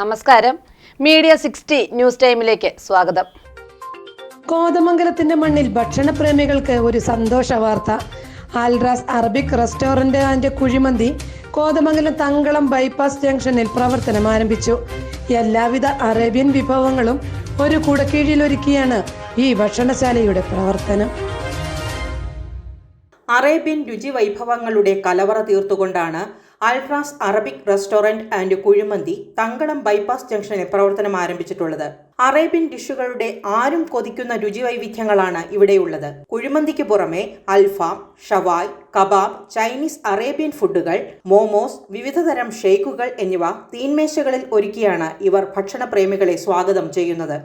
നമസ്കാരം. Media 60 news ടൈമിലേക്ക് സ്വാഗതം. കോതമംഗലത്തിന്റെ മണ്ണിൽ ഭക്ഷണപ്രേമികൾക്ക് ഒരു സന്തോഷ വാർത്ത. Alras Arabic restaurant and kuzhimanthi Kothamangalam Thankalam bypass ജംഗ്ഷനിൽ പ്രവർത്തനം ആരംഭിച്ചു. എല്ലാവിധ അറേബ്യൻ വിഭവങ്ങളും ഒരു കുടക്കീഴിലൊരുക്കിയാണ് ഈ ഭക്ഷണശാലയുടെ പ്രവർത്തനം. അറേബ്യൻ രുചി വൈഭവങ്ങളുടെ കലവറ തീർത്തുകൊണ്ടാണ് Alras Arabic restaurant and kuzhimanthi Thankalam bypass ജംഗ്ഷനിൽ പ്രവർത്തനം ആരംഭിച്ചിട്ടുള്ളത്. അറേബ്യൻ ഡിഷുകളുടെ ആരും കൊതിക്കുന്ന രുചി വൈവിധ്യങ്ങളാണ് ഇവിടെയുള്ളത്. കുഴിമന്തിക്ക് പുറമെ അൽഫാം, ഷവായ്, കബാബ്, ചൈനീസ് അറേബ്യൻ ഫുഡുകൾ, മോമോസ്, വിവിധതരം ഷേക്കുകൾ എന്നിവ തീൻമേശകളിൽ ഒരുക്കിയാണ് ഇവർ ഭക്ഷണപ്രേമികളെ സ്വാഗതം ചെയ്യുന്നത്.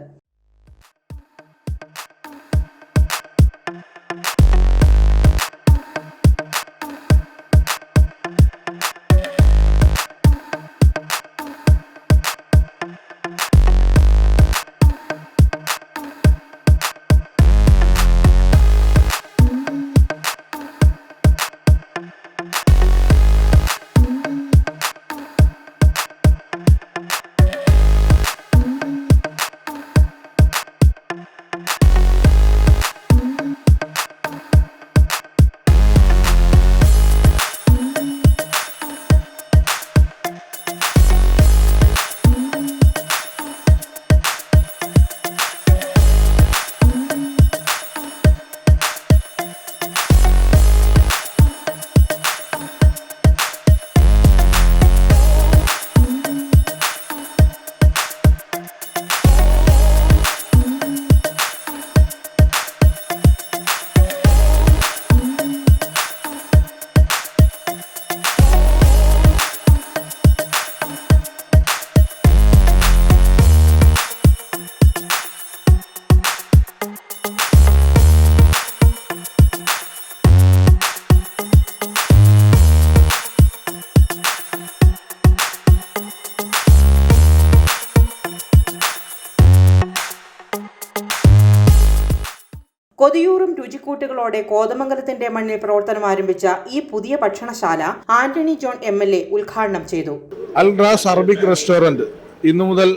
കൊതിയൂറും രുചിക്കൂട്ടുകളോടെ കോതമംഗലത്തിന്റെ മണ്ണിൽ പ്രവർത്തനം ആരംഭിച്ച ഈ പുതിയ ഭക്ഷണശാല ആന്റണി ജോൺ MLA ഉദ്ഘാടനം ചെയ്തു. ആൽറാസ് അറബിക് റെസ്റ്റോറന്റ് ഇന്നു മുതൽ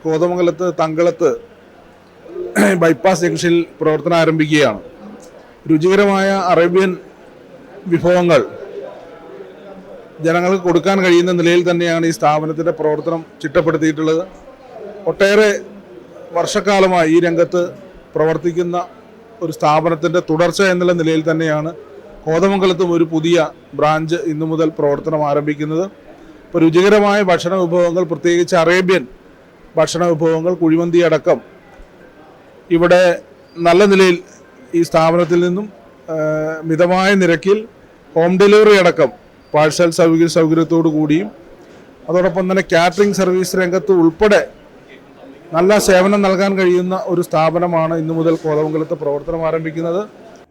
കോതമംഗലത്ത് തങ്കളത്ത് ബൈപ്പാസ് ജംഗ്ഷനിൽ പ്രവർത്തനം ആരംഭിക്കുകയാണ്. രുചികരമായ അറേബ്യൻ വിഭവങ്ങൾ ജനങ്ങൾക്ക് കൊടുക്കാൻ കഴിയുന്ന നിലയിൽ തന്നെയാണ് ഈ സ്ഥാപനത്തിന്റെ പ്രവർത്തനം ചിട്ടപ്പെടുത്തിയിട്ടുള്ളത്. ഒട്ടേറെ വർഷക്കാലമായി ഈ രംഗത്ത് പ്രവർത്തിക്കുന്ന ഒരു സ്ഥാപനത്തിൻ്റെ തുടർച്ച എന്നുള്ള നിലയിൽ തന്നെയാണ് കോതമംഗലത്തും ഒരു പുതിയ ബ്രാഞ്ച് ഇന്നു മുതൽ പ്രവർത്തനം ആരംഭിക്കുന്നത്. ഇപ്പോൾ രുചികരമായ ഭക്ഷണ വിഭവങ്ങൾ, പ്രത്യേകിച്ച് അറേബ്യൻ ഭക്ഷണ വിഭവങ്ങൾ, കുഴിമന്തി അടക്കം ഇവിടെ നല്ല നിലയിൽ ഈ സ്ഥാപനത്തിൽ നിന്നും മിതമായ നിരക്കിൽ ഹോം ഡെലിവറി അടക്കം പാഴ്സൽ സൗകര്യത്തോടു കൂടിയും അതോടൊപ്പം തന്നെ കാറ്ററിംഗ് സർവീസ് രംഗത്ത് ഉൾപ്പെടെ നല്ല സേവനം നൽകാൻ കഴിയുന്ന ഒരു സ്ഥാപനമാണ് ഇന്നു മുതൽ കോതമംഗലത്ത് പ്രവർത്തനം ആരംഭിക്കുന്നത്.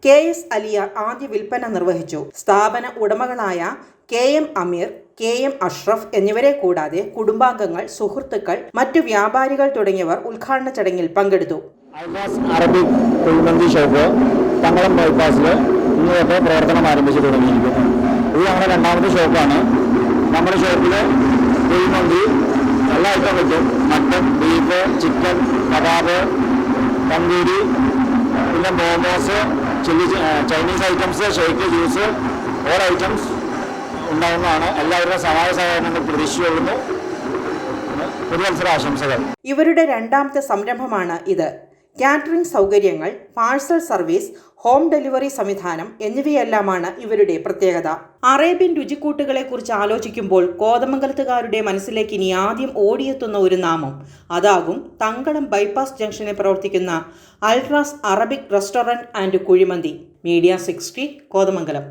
KS അലിയാർ ആദ്യ വിൽപ്പന നിർവഹിച്ചു. സ്ഥാപന ഉടമകളായ KM അമീർ, KM അഷ്റഫ് എന്നിവരെ കൂടാതെ കുടുംബാംഗങ്ങൾ, സുഹൃത്തുക്കൾ, മറ്റു വ്യാപാരികൾ തുടങ്ങിയവർ ഉദ്ഘാടന ചടങ്ങിൽ പങ്കെടുത്തു. ആൽറാസ് അറബിക് കുഴിമന്തി ഷോപ്പ് തങ്കളം ബൈപ്പാസിൽ ഇന്ന് തൊട്ട് പ്രവർത്തനം ആരംഭിച്ചു തുടങ്ങിയിരിക്കുന്നു. ഇത് ഞങ്ങളുടെ രണ്ടാമത്തെ ഷോപ്പാണ്. നമ്മുടെ ഷോപ്പിൽ കുഴിമന്തി എല്ലാ ഐറ്റം കിട്ടും. Mutton, beef, chicken, kebab, tandoori, പിന്നെ momos, Chinese items, shake, juice, all items ഉണ്ടാകുന്നതാണ്. എല്ലാവരുടെയും സഹായ സഹകരണങ്ങൾ പ്രതീക്ഷിച്ചുകൊള്ളുന്നു. പുതുവത്സര ആശംസകൾ. ഇവരുടെ രണ്ടാമത്തെ സംരംഭമാണ് ഇത്. കാറ്ററിംഗ് സൗകര്യങ്ങൾ, പാഴ്സൽ സർവീസ്, ഹോം ഡെലിവറി സംവിധാനം എന്നിവയെല്ലാമാണ് ഇവരുടെ പ്രത്യേകത. അറേബ്യൻ രുചിക്കൂട്ടുകളെ കുറിച്ച് ആലോചിക്കുമ്പോൾ കോതമംഗലത്തുകാരുടെ മനസ്സിലേക്ക് ഇനി ആദ്യം ഓടിയെത്തുന്ന ഒരു നാമം അതാകും തങ്കളം ബൈപ്പാസ് ജംഗ്ഷനിൽ പ്രവർത്തിക്കുന്ന Alras Arabic restaurant and kuzhimanthi. Media 60 Kothamangalam.